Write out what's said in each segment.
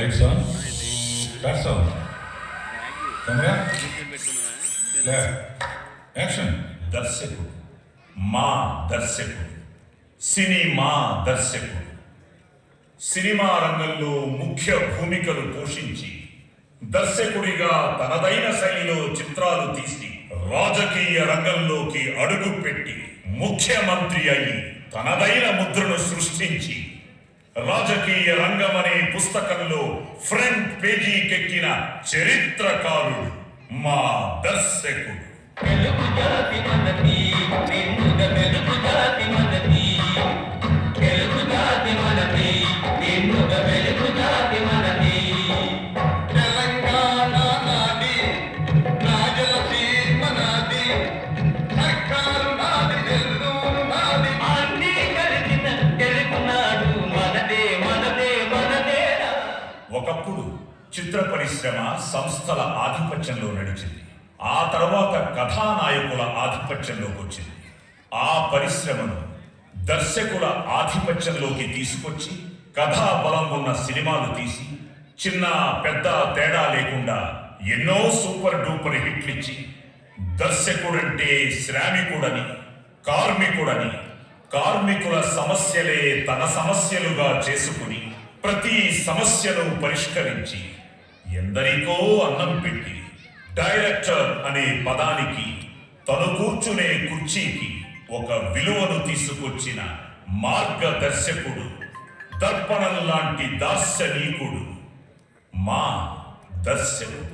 Lights on. That's on. Camera. Clap. Action. దర్శకుడు మా దర్శకుడు సినిమా దర్శకుడు సినిమా రంగంలో ముఖ్య భూమికలు పోషించి దర్శకుడిగా తనదైన శైలిలో చిత్రాలు తీసి రాజకీయ రంగంలోకి అడుగుపెట్టి ముఖ్యమంత్రి అయి తనదైన ముద్రను సృష్టించి రాజకీయ రంగం అనే పుస్తకంలో ఫ్రంట్ పేజీకెక్కిన చరిత్రకారుడు మా దర్శకుడు. ఒకప్పుడు చిత్ర పరిశ్రమ సంస్థల ఆధిపత్యంలో నడిచింది. ఆ తర్వాత కథానాయకుల ఆధిపత్యంలోకి వచ్చింది. ఆ పరిశ్రమను దర్శకుల ఆధిపత్యంలోకి తీసుకొచ్చి కథా బలం ఉన్న సినిమాలు తీసి చిన్న పెద్ద తేడా లేకుండా ఎన్నో సూపర్ డూపర్ హిట్లిచ్చి దర్శకుడంటే శ్రామికుడని, కార్మికుడని, కార్మికుల సమస్యలే తన సమస్యలుగా చేసుకుని ప్రతి సమస్యను పరిష్కరించి ఎందరికో అన్నం పెట్టి డైరెక్టర్ అనే పదానికి, తను కూర్చునే కుర్చీకి ఒక విలువను తీసుకొచ్చిన మార్గదర్శకుడు, దర్పణం లాంటి దార్శనీకుడు మా దర్శకుడు.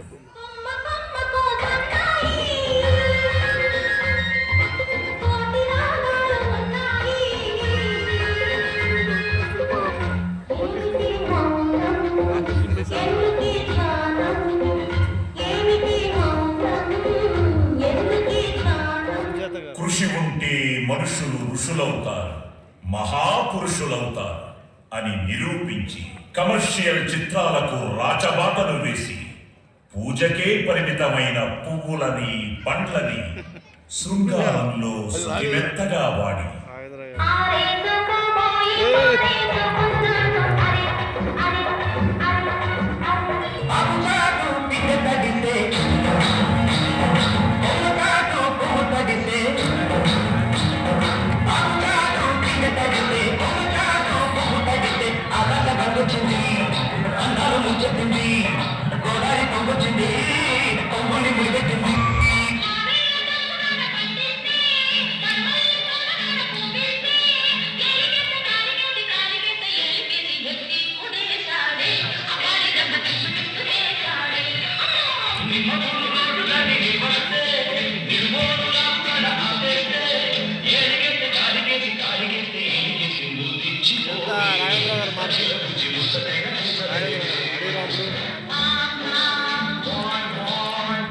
కృషి ఉంటే మనుషులు ఋషులవుతారు, మహాపురుషులవుతారు అని నిరూపించి కమర్షియల్ చిత్రాలకు రాచబాటను వేసి పూజకే పరిమితమైన పువ్వులని, పండ్లని శృంగారంలో సుతిమెత్తగా వాడి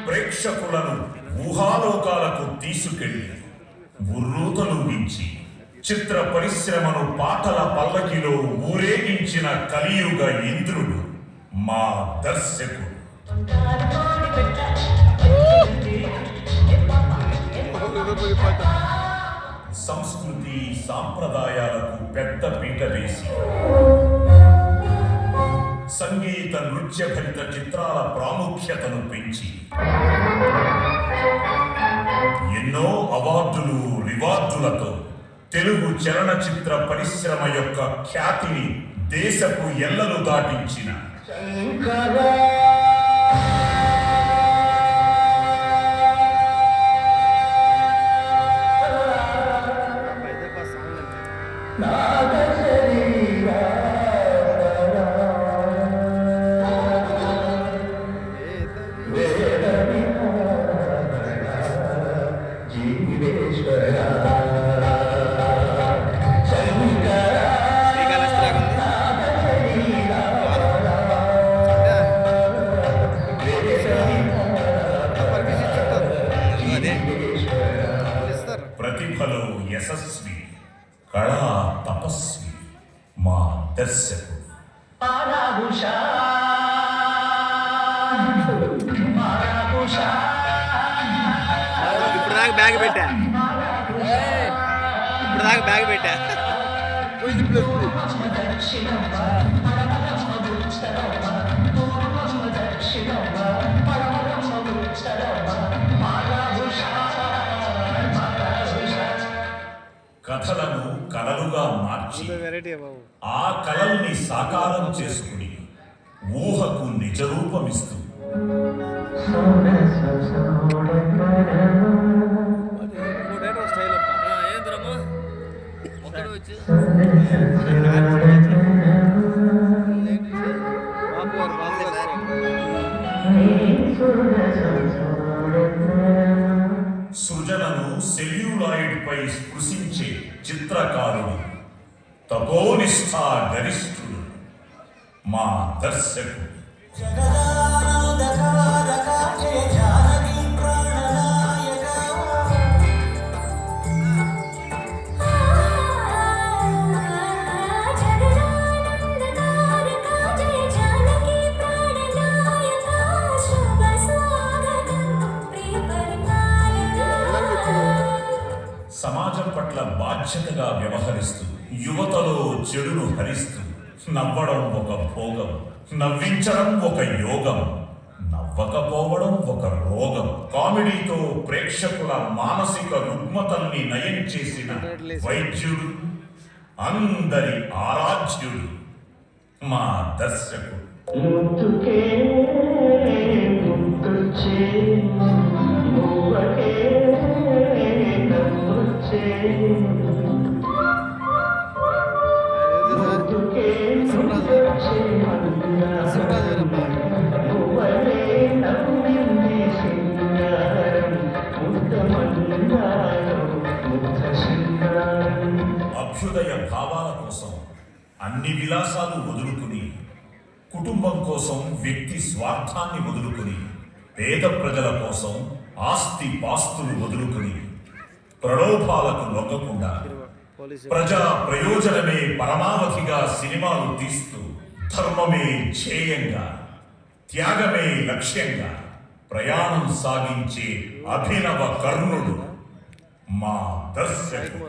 ప్రేక్షకులను ఊహాలోకాలకు తీసుకెళ్లి ఉర్రూతలూగించి చిత్ర పరిశ్రమను పాటల పల్లకిలో ఊరేగించిన కలియుగ ఇంద్రుడు మా దర్శకుడు. సంస్కృతి సాంప్రదాయాలకు పెద్ద పీట వేసి సంగీత నృత్య భరిత చిత్రాల ప్రాముఖ్యతను పెంచి ఎన్నో అవార్డులు, రివార్డులతో తెలుగు చలనచిత్ర పరిశ్రమ యొక్క ఖ్యాతిని దేశపు ఎల్లలు దాటించిన ప్రతిభలో యశస్వి, కళా తపస్వి మా దర్శకుడు. ఇప్పుడు బ్యాగ్ పెట్టా బ్యాగ్ పెట్టా కథలను కలలుగా మార్చి వెరైటీ బాబు. ఆ కలల్ని సాకారం చేసుకుని ఊహకు నిజరూపమిస్తూ ఇంకోటేటో స్టైల్ అబ్బా. ఏంద్రమ్మా ఒక్కడే వచ్చి బాబు గారు స్టైల్. సృజనను సెల్యులాయిడ్ పై స్పృశించే చిత్రకారుడు తపోనిష్ఠా గరిష్ఠుడు మా దర్శకుడు. సమాజం పట్ల బాధ్యతగా వ్యవహరిస్తూ యువతలో చెడును హరిస్తూ నవ్వడం ఒక భోగం, నవ్వించడం ఒక యోగం, నవ్వకపోవడం ఒక రోగం. కామెడీతో ప్రేక్షకుల మానసిక రుగ్మతల్ని నయం చేసిన వైద్యుడు, అందరి ఆరాధ్యుడు మా దర్శకుడు. అభ్యుదయ భావాల కోసం అన్ని విలాసాలు వదులుకుని, కుటుంబం కోసం వ్యక్తి స్వార్థాన్ని వదులుకుని, పేద ప్రజల కోసం ఆస్తి పాస్తులు వదులుకుని, ప్రలోభాలకు లొంగకుండా ప్రజా ప్రయోజనమే పరమావధిగా సినిమాలు తీస్తూ, ధర్మమే ధ్యేయంగా, త్యాగమే లక్ష్యంగా ప్రయాణం సాగించే అభినవ కర్ణుడు మా దర్శకుడు.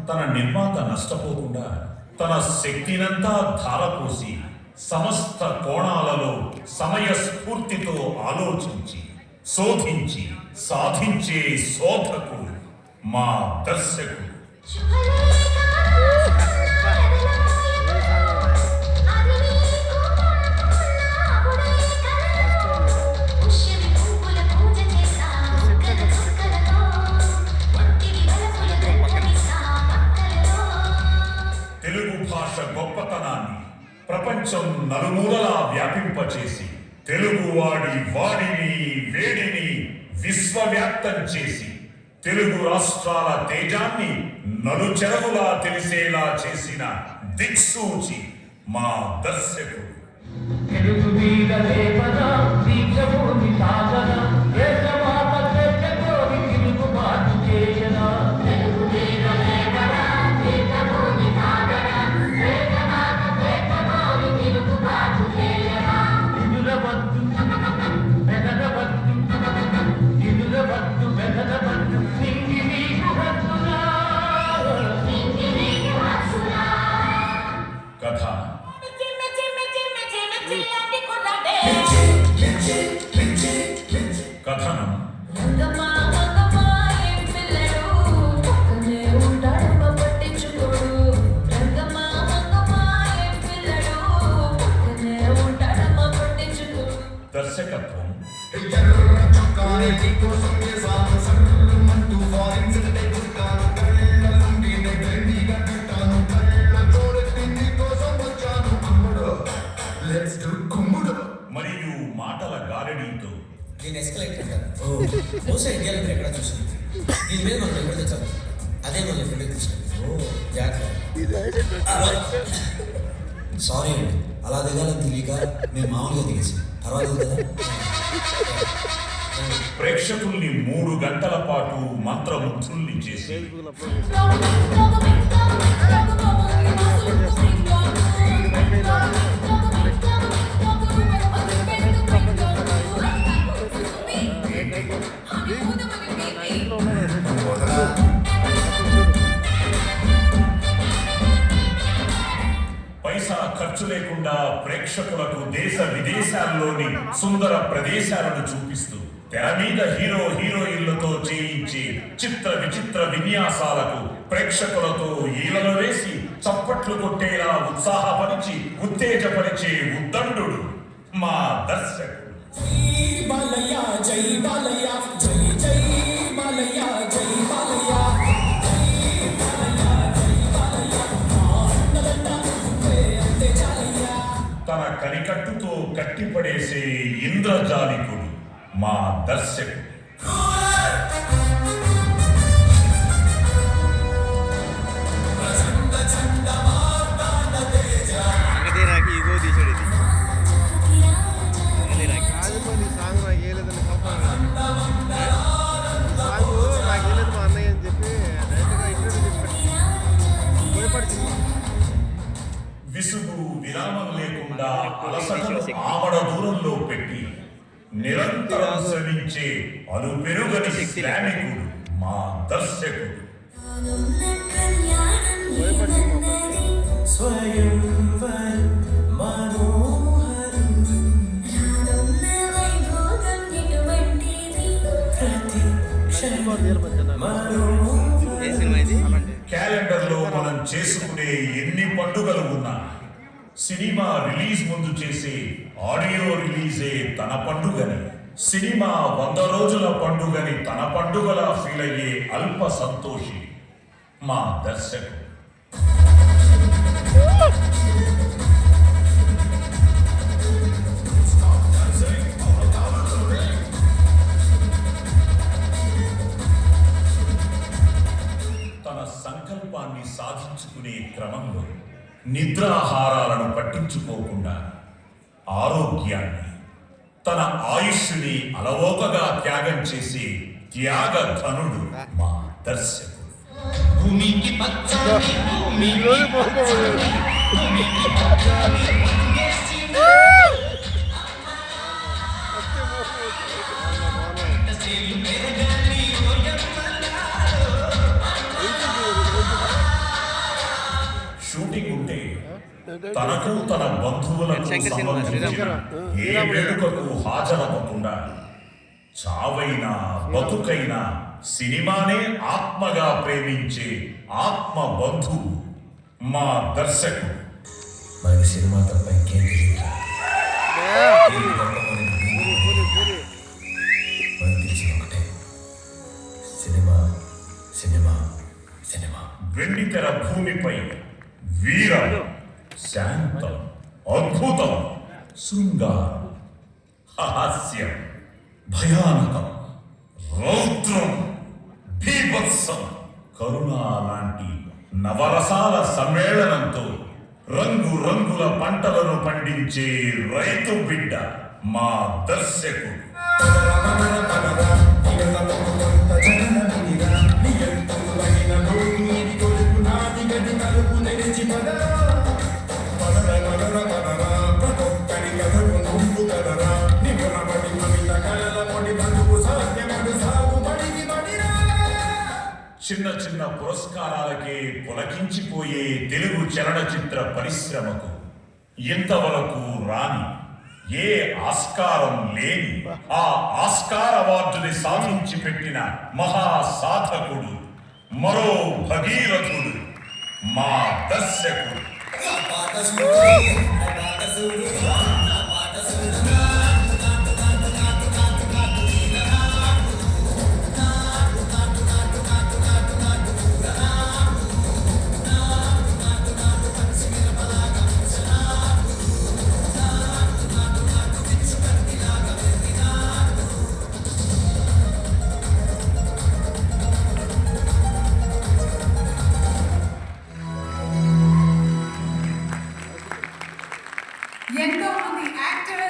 తన నిర్మాత నష్టపోకుండా తన శక్తినంతా ధారపోసి సమస్త కోణాలలో సమయస్ఫూర్తితో ఆలోచించి శోధించి సాధించే శోధకుడు మా దర్శకుడు. తెలుగు భాష గొప్పతనాన్ని ప్రపంచం నలుమూలలా వ్యాపింపచేసి, తెలుగువాడి వాడిని వేడిని విశ్వవ్యాప్తం చేసి, తెలుగు రాష్ట్రాల తేజాన్ని నలుచెరవులా తెలిసేలా చేసిన దిక్సూచి మా దర్శకుడు. తెలుగు మీద లేపన దీక్షభూమి సాధన దేశమాత స్వేచ్ఛతోని తిరుగుబాటు చేయన. తెలుగు మీద లేపన దీక్షభూమి సాధన దేశమాత స్వేచ్ఛతోని తిరుగుబాటు చేయన. ఎదురవద్దు వెదరవద్దు, ఎదురవద్దు వెదరవద్దు, నింగి నీకు హక్కులా, నింగి నీకు హక్కులా. కథ కథనం దర్శకత్వం మరియు మాటల గారడీతో దీన్ని ఎస్కలేటర్ అంటారు. బహుశా ఇండియాలో మీరు ఎక్కడ చూసాను. దీని మీద మనం ఎక్కడ తెచ్చాము, అదే మన ఫ్రెండ్కి తీసుకెళ్ళి. సారీ అండి, అలా దిగాలని తెలియక మేము మామూలుగా దిగేసాం. పర్వాలేదు కదా. ప్రేక్షకుల్ని 3 గంటల పాటు మంత్రముగ్ధుల్ని చేసి దేశ విదేశాల్లోని సుందర ప్రదేశాలను చూపిస్తూ తెర మీద హీరో హీరోయిన్లతో చేయించి చిత్ర విచిత్ర విన్యాసాలకు ప్రేక్షకులతో ఈలలు వేసి చప్పట్లు కొట్టేలా ఉత్సాహపరిచి ఉత్తేజపరిచే ఉద్దండు మా దర్శకుడు. బాలయ్య జై బాలయ్య జై జై బాలయ్య జై బాలయ్య తన కనికట్టుతో కట్టిపడేసే ఇంద్రజాలికుడు మా దర్శకుడు. రాకి ఇగో తీసాడు ఇది రాకి రాజమౌళి సాంగ్ నాకు వేయలేదని కోపం సాంగ్ నాకు వేయలేదు మా అన్నయ్య అని చెప్పి డైరెక్ట్గా ఇంటర్వ్యూ భయపడుతుంది. విసుగు విరామం లేకుండా అలసటను ఆమడ దూరంలో పెట్టి నిరంతరం శ్రమించే అలుపెరుగని శ్రామికుడు మా దర్శకుడు. స్వయంవరం మనోహరం ప్రతి క్షణం మనోహరం. ఏ సినిమా ఇది? క్యాలెండర్ లో మనం చేసుకునే ఎన్ని పండుగలు ఉన్నా సినిమా రిలీజ్ ముందు చేసే ఆడియో రిలీజే తన పండుగని, సినిమా 100 రోజుల పండుగని తన పండుగలా ఫీల్ అయ్యే అల్ప సంతోషి మా దర్శకుడు. తన సంకల్పాన్ని సాధించుకునే క్రమంలో నిద్రాహారాలను పట్టించుకోకుండా ఆరోగ్యాన్ని, తన ఆయుష్ని అలవోకగా త్యాగం చేసే త్యాగధనుడు మా దర్శకుడు. భూమికి పచ్చని భూమికి పచ్చని భూమికి పచ్చని షూటింగ్ ఉంటే తనకు తన బంధువులకు సంబంధించిన ఏ వేడుకకు హాజరవ్వకుండా చావైనా బతుకైనా సినిమానే ఆత్మగా ప్రేమించే ఆత్మ బంధువు మా దర్శకుడు. మనకి సినిమా తప్ప ఇంకేం తెలియదు. మనకు తెలిసిన ఒకటే, సినిమా సినిమా సినిమా. వెండితెర భూమిపై వీరం, శాంతం, అద్భుతం, శృంగారం, హాస్యం, భయానకం, రౌద్రం, బీభత్సం, కరుణ లాంటి నవరసాల సమ్మేళనంతో రంగు రంగుల పంటలను పండించే రైతు బిడ్డ మా దర్శకుడు. చిన్న చిన్న పురస్కారాలకే పులకించిపోయే తెలుగు చలనచిత్ర పరిశ్రమకు ఇంతవరకు రాని, ఏ ఆస్కారం లేని ఆ ఆస్కార్ అవార్డుని సాధించి పెట్టిన మహాసాధకుడు, మరో భగీరథుడు మా దర్శకుడు. ఎంతో మంది